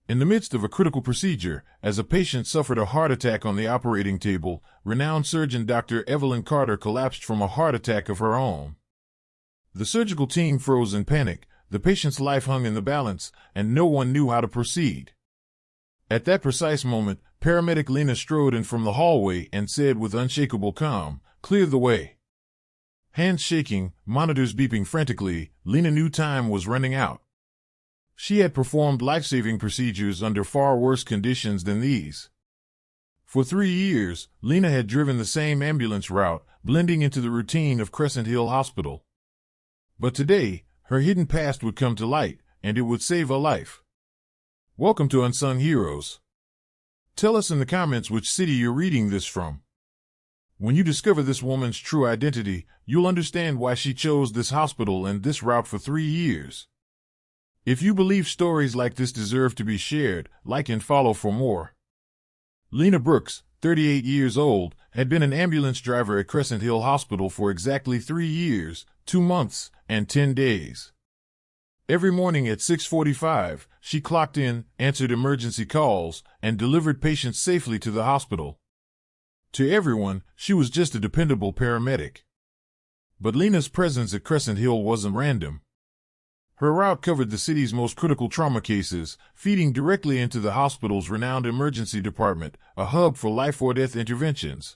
In the midst of a critical procedure, as a patient suffered a heart attack on the operating table, renowned surgeon Dr. Evelyn Carter collapsed from a heart attack of her own. The surgical team froze in panic, the patient's life hung in the balance, and no one knew how to proceed. At that precise moment, Paramedic Lena strode in from the hallway and said with unshakable calm, "Clear the way." Hands shaking, monitors beeping frantically, Lena knew time was running out. She had performed life-saving procedures under far worse conditions than these. For 3 years, Lena had driven the same ambulance route, blending into the routine of Crescent Hill Hospital. But today, her hidden past would come to light, and it would save a life. Welcome to Unsung Heroes. Tell us in the comments which city you're reading this from. When you discover this woman's true identity, you'll understand why she chose this hospital and this route for 3 years. If you believe stories like this deserve to be shared, like and follow for more. Lena Brooks, 38 years old, had been an ambulance driver at Crescent Hill Hospital for exactly 3 years, 2 months, and 10 days. Every morning at 6:45, she clocked in, answered emergency calls, and delivered patients safely to the hospital. To everyone, she was just a dependable paramedic. But Lena's presence at Crescent Hill wasn't random. Her route covered the city's most critical trauma cases, feeding directly into the hospital's renowned emergency department, a hub for life-or-death interventions.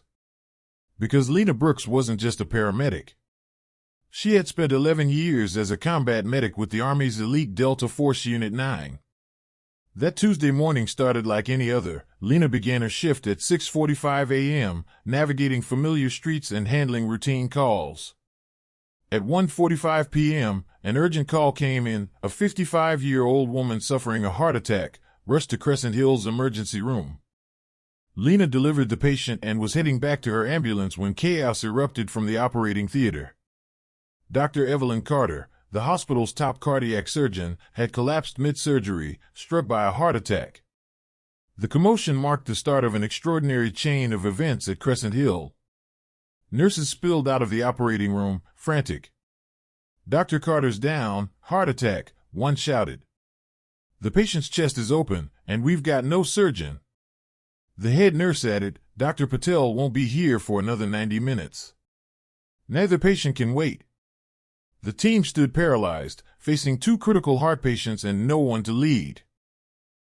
Because Lena Brooks wasn't just a paramedic. She had spent 11 years as a combat medic with the Army's elite Delta Force Unit 9. That Tuesday morning started like any other. Lena began her shift at 6:45 a.m., navigating familiar streets and handling routine calls. At 1:45 p.m., an urgent call came in. A 55-year-old woman suffering a heart attack rushed to Crescent Hill's emergency room. Lena delivered the patient and was heading back to her ambulance when chaos erupted from the operating theater. Dr. Evelyn Carter, the hospital's top cardiac surgeon, had collapsed mid-surgery, struck by a heart attack. The commotion marked the start of an extraordinary chain of events at Crescent Hill. Nurses spilled out of the operating room, frantic. "Dr. Carter's down, heart attack," one shouted. "The patient's chest is open, and we've got no surgeon." The head nurse added, "Dr. Patel won't be here for another 90 minutes. Neither patient can wait." The team stood paralyzed, facing 2 critical heart patients and no one to lead.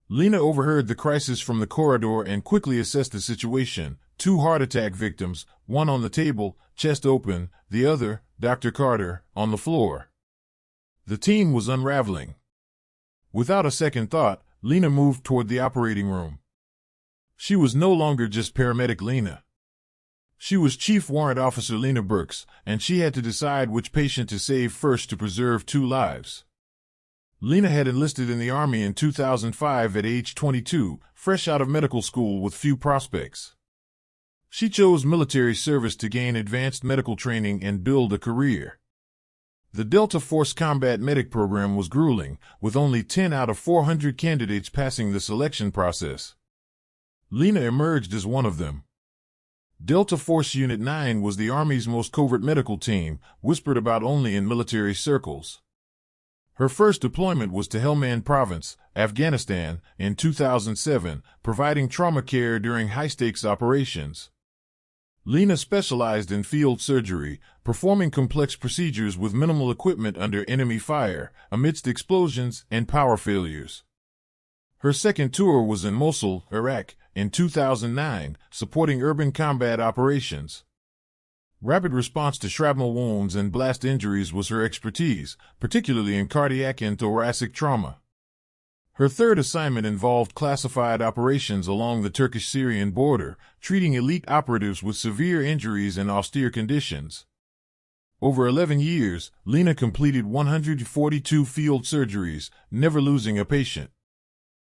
Lena overheard the crisis from the corridor and quickly assessed the situation. 2 heart attack victims, one on the table, chest open, the other, Dr. Carter, on the floor. The team was unraveling. Without a second thought, Lena moved toward the operating room. She was no longer just Paramedic Lena. She was Chief Warrant Officer Lena Brooks, and she had to decide which patient to save first to preserve 2 lives. Lena had enlisted in the Army in 2005 at age 22, fresh out of medical school with few prospects. She chose military service to gain advanced medical training and build a career. The Delta Force Combat Medic program was grueling, with only 10 out of 400 candidates passing the selection process. Lena emerged as one of them. Delta Force Unit 9 was the Army's most covert medical team, whispered about only in military circles. Her first deployment was to Helmand Province, Afghanistan, in 2007, providing trauma care during high-stakes operations. Lena specialized in field surgery, performing complex procedures with minimal equipment under enemy fire, amidst explosions and power failures. Her second tour was in Mosul, Iraq, in 2009, supporting urban combat operations. Rapid response to shrapnel wounds and blast injuries was her expertise, particularly in cardiac and thoracic trauma. Her third assignment involved classified operations along the Turkish-Syrian border, treating elite operatives with severe injuries in austere conditions. Over 11 years, Lena completed 142 field surgeries, never losing a patient.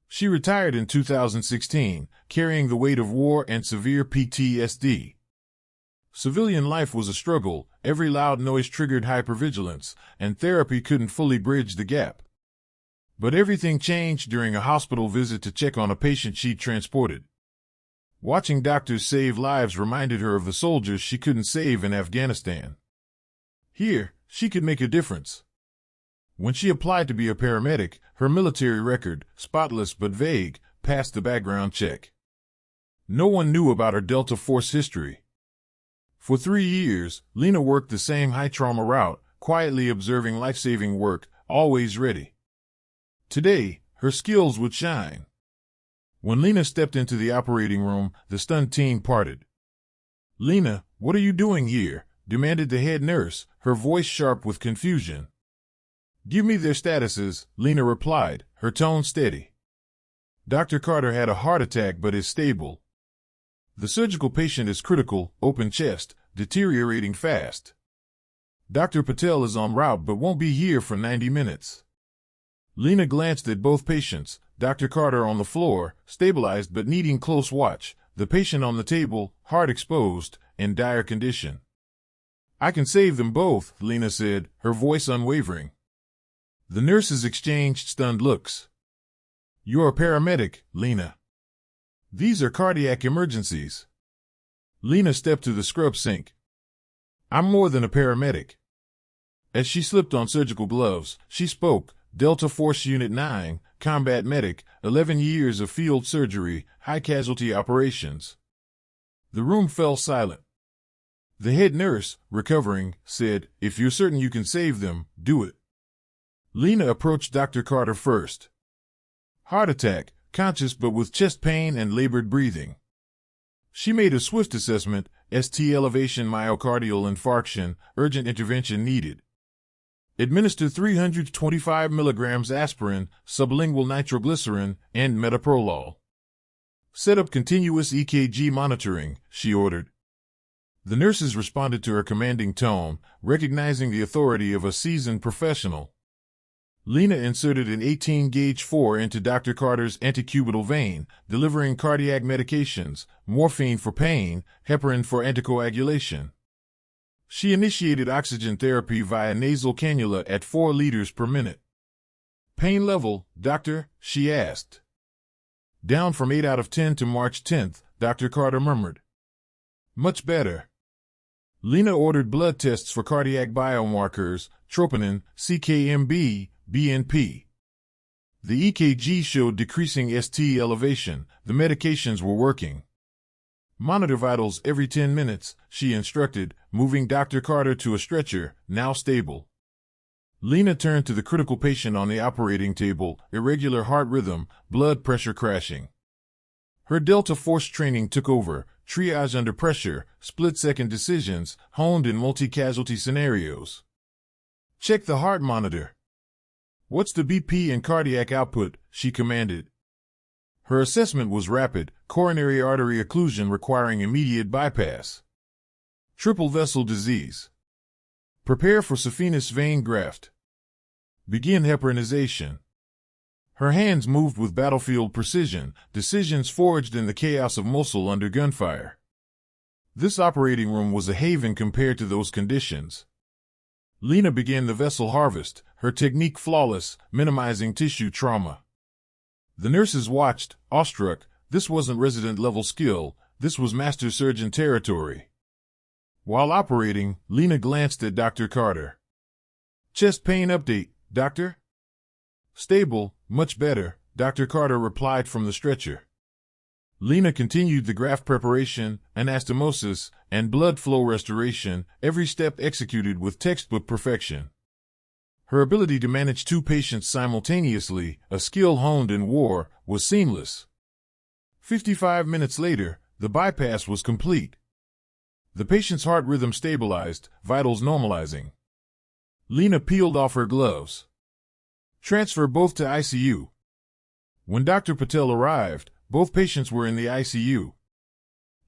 She retired in 2016, carrying the weight of war and severe PTSD. Civilian life was a struggle, every loud noise triggered hypervigilance, and therapy couldn't fully bridge the gap. But everything changed during a hospital visit to check on a patient she'd transported. Watching doctors save lives reminded her of the soldiers she couldn't save in Afghanistan. Here, she could make a difference. When she applied to be a paramedic, her military record, spotless but vague, passed the background check. No one knew about her Delta Force history. For 3 years, Lena worked the same high-trauma route, quietly observing life-saving work, always ready. Today, her skills would shine. When Lena stepped into the operating room, the stunned team parted. "Lena, what are you doing here?" demanded the head nurse, her voice sharp with confusion. "Give me their statuses," Lena replied, her tone steady. "Dr. Carter had a heart attack but is stable. The surgical patient is critical, open chest, deteriorating fast. Dr. Patel is en route but won't be here for 90 minutes. Lena glanced at both patients, Dr. Carter on the floor, stabilized but needing close watch, the patient on the table, heart exposed, in dire condition. "I can save them both," Lena said, her voice unwavering. The nurses exchanged stunned looks. "You're a paramedic, Lena. These are cardiac emergencies." Lena stepped to the scrub sink. "I'm more than a paramedic." As she slipped on surgical gloves, she spoke, "Delta Force Unit 9, combat medic, 11 years of field surgery, high-casualty operations." The room fell silent. The head nurse, recovering, said, "If you're certain you can save them, do it." Lena approached Dr. Carter first. Heart attack, conscious but with chest pain and labored breathing. She made a swift assessment, ST elevation, myocardial infarction, urgent intervention needed. Administer 325 milligrams aspirin, sublingual nitroglycerin, and metoprolol. Set up continuous EKG monitoring, she ordered. The nurses responded to her commanding tone, recognizing the authority of a seasoned professional. Lena inserted an 18-gauge 4 into Dr. Carter's antecubital vein, delivering cardiac medications, morphine for pain, heparin for anticoagulation. She initiated oxygen therapy via nasal cannula at 4 liters per minute. "Pain level, doctor?" she asked. "Down from 8 out of 10 to March 10th, Dr. Carter murmured. "Much better." Lena ordered blood tests for cardiac biomarkers, troponin, CKMB, BNP. The EKG showed decreasing ST elevation. The medications were working. "Monitor vitals every 10 minutes, she instructed, moving Dr. Carter to a stretcher, now stable. Lena turned to the critical patient on the operating table, irregular heart rhythm, blood pressure crashing. Her Delta Force training took over, triage under pressure, split-second decisions, honed in multi-casualty scenarios. "Check the heart monitor." "What's the BP and cardiac output?" she commanded. Her assessment was rapid, coronary artery occlusion requiring immediate bypass. "Triple vessel disease. Prepare for saphenous vein graft. Begin heparinization." Her hands moved with battlefield precision, decisions forged in the chaos of Mosul under gunfire. This operating room was a haven compared to those conditions. Lena began the vessel harvest, her technique flawless, minimizing tissue trauma. The nurses watched, awestruck. This wasn't resident-level skill, this was master surgeon territory. While operating, Lena glanced at Dr. Carter. "Chest pain update, doctor?" "Stable, much better," Dr. Carter replied from the stretcher. Lena continued the graft preparation, anastomosis, and blood flow restoration, every step executed with textbook perfection. Her ability to manage 2 patients simultaneously, a skill honed in war, was seamless. 55 minutes later, the bypass was complete. The patient's heart rhythm stabilized, vitals normalizing. Lena peeled off her gloves. "Transfer both to ICU." When Dr. Patel arrived, both patients were in the ICU.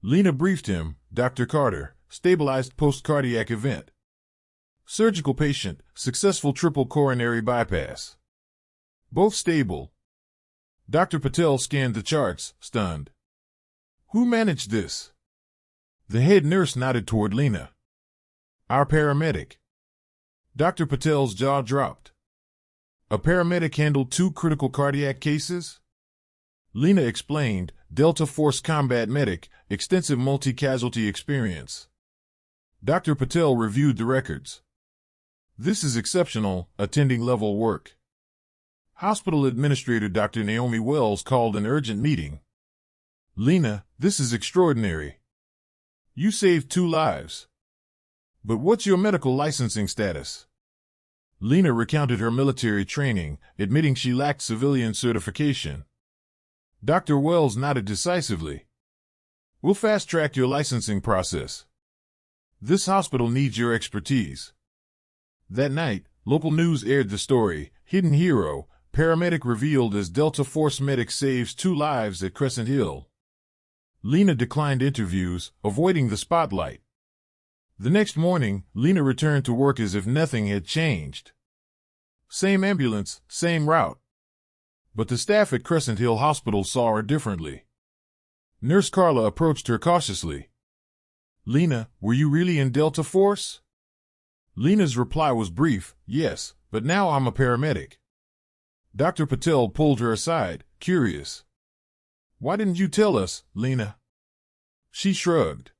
Lena briefed him, "Dr. Carter, stabilized post-cardiac event. Surgical patient, successful triple coronary bypass. Both stable." Dr. Patel scanned the charts, stunned. "Who managed this?" The head nurse nodded toward Lena. "Our paramedic." Dr. Patel's jaw dropped. "A paramedic handled 2 critical cardiac cases?" Lena explained, "Delta Force combat medic, extensive multi-casualty experience." Dr. Patel reviewed the records. This is exceptional, attending level work. Hospital Administrator Dr. Naomi Wells called an urgent meeting. Lena, this is extraordinary. You saved 2 lives. But what's your medical licensing status? Lena recounted her military training, admitting she lacked civilian certification. Dr. Wells nodded decisively. We'll fast-track your licensing process. This hospital needs your expertise. That night, local news aired the story, Hidden Hero, paramedic revealed as Delta Force medic saves 2 lives at Crescent Hill. Lena declined interviews, avoiding the spotlight. The next morning, Lena returned to work as if nothing had changed. Same ambulance, same route. But the staff at Crescent Hill Hospital saw her differently. Nurse Carla approached her cautiously. Lena, were you really in Delta Force? Lena's reply was brief, yes, but now I'm a paramedic. Dr. Patel pulled her aside, curious. Why didn't you tell us, Lena? She shrugged.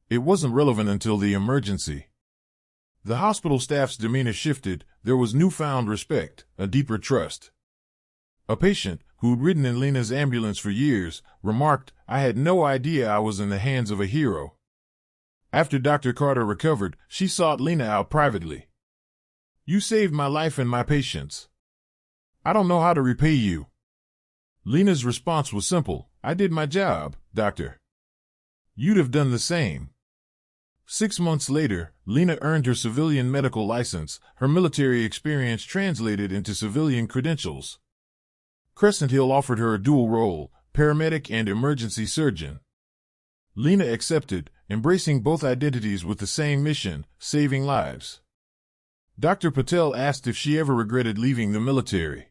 It wasn't relevant until the emergency. The hospital staff's demeanor shifted, there was newfound respect, a deeper trust. A patient, who'd ridden in Lena's ambulance for years, remarked, I had no idea I was in the hands of a hero. After Dr. Carter recovered, she sought Lena out privately. You saved my life and my patient's. I don't know how to repay you. Lena's response was simple, I did my job, doctor. You'd have done the same. 6 months later, Lena earned her civilian medical license, her military experience translated into civilian credentials. Crescent Hill offered her a dual role, paramedic and emergency surgeon. Lena accepted, embracing both identities with the same mission, saving lives. Dr. Patel asked if she ever regretted leaving the military.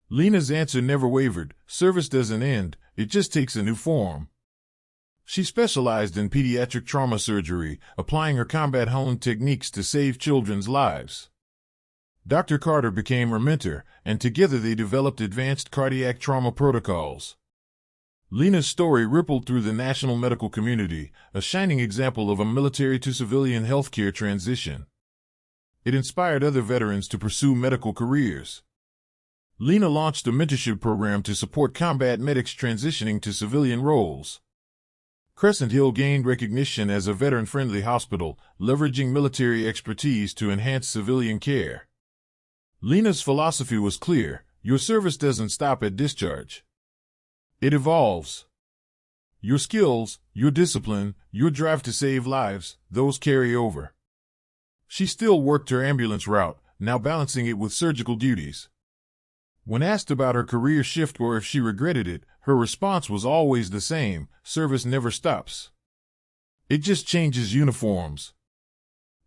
Lena's answer never wavered, service doesn't end, it just takes a new form. She specialized in pediatric trauma surgery, applying her combat-honed techniques to save children's lives. Dr. Carter became her mentor, and together they developed advanced cardiac trauma protocols. Lena's story rippled through the national medical community, a shining example of a military-to-civilian healthcare transition. It inspired other veterans to pursue medical careers. Lena launched a mentorship program to support combat medics transitioning to civilian roles. Crescent Hill gained recognition as a veteran-friendly hospital, leveraging military expertise to enhance civilian care. Lena's philosophy was clear, your service doesn't stop at discharge. It evolves. Your skills, your discipline, your drive to save lives, those carry over. She still worked her ambulance route, now balancing it with surgical duties. When asked about her career shift or if she regretted it, her response was always the same, service never stops. It just changes uniforms.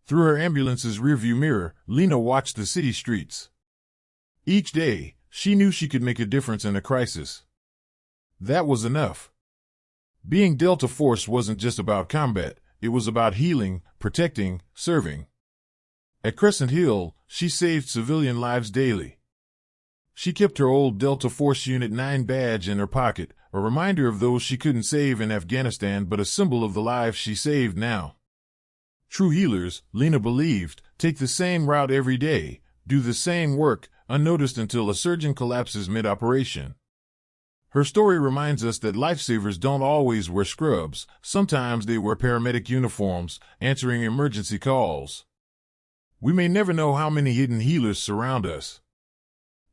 Through her ambulance's rearview mirror, Lena watched the city streets. Each day, she knew she could make a difference in a crisis. That was enough. Being Delta Force wasn't just about combat, it was about healing, protecting, serving. At Crescent Hill, she saved civilian lives daily. She kept her old Delta Force Unit 9 badge in her pocket, a reminder of those she couldn't save in Afghanistan but a symbol of the lives she saved now. True healers, Lena believed, take the same route every day, do the same work, unnoticed until a surgeon collapses mid-operation. Her story reminds us that lifesavers don't always wear scrubs, sometimes they wear paramedic uniforms, answering emergency calls. We may never know how many hidden healers surround us.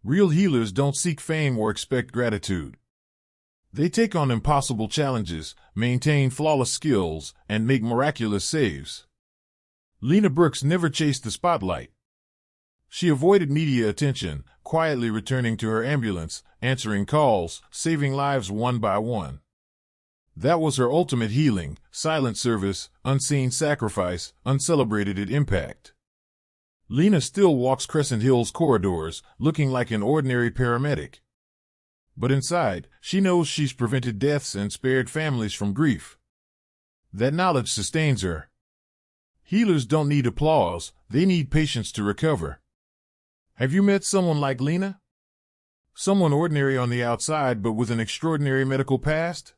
Real healers don't seek fame or expect gratitude. They take on impossible challenges, maintain flawless skills, and make miraculous saves. Lena Brooks never chased the spotlight. She avoided media attention, quietly returning to her ambulance, answering calls, saving lives one by one. That was her ultimate healing, silent service, unseen sacrifice, uncelebrated impact. Lena still walks Crescent Hill's corridors, looking like an ordinary paramedic. But inside, she knows she's prevented deaths and spared families from grief. That knowledge sustains her. Healers don't need applause, they need patience to recover. Have you met someone like Lena? Someone ordinary on the outside but with an extraordinary medical past?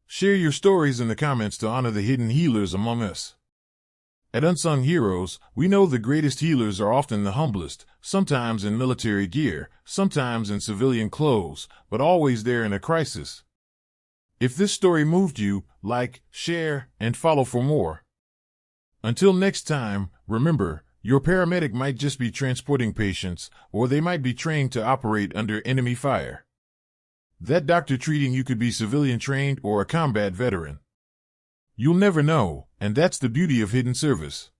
Share your stories in the comments to honor the hidden healers among us. At Unsung Heroes, we know the greatest healers are often the humblest, sometimes in military gear, sometimes in civilian clothes, but always there in a crisis. If this story moved you, like, share, and follow for more. Until next time, remember, your paramedic might just be transporting patients, or they might be trained to operate under enemy fire. That doctor treating you could be civilian trained or a combat veteran. You'll never know, and that's the beauty of hidden service.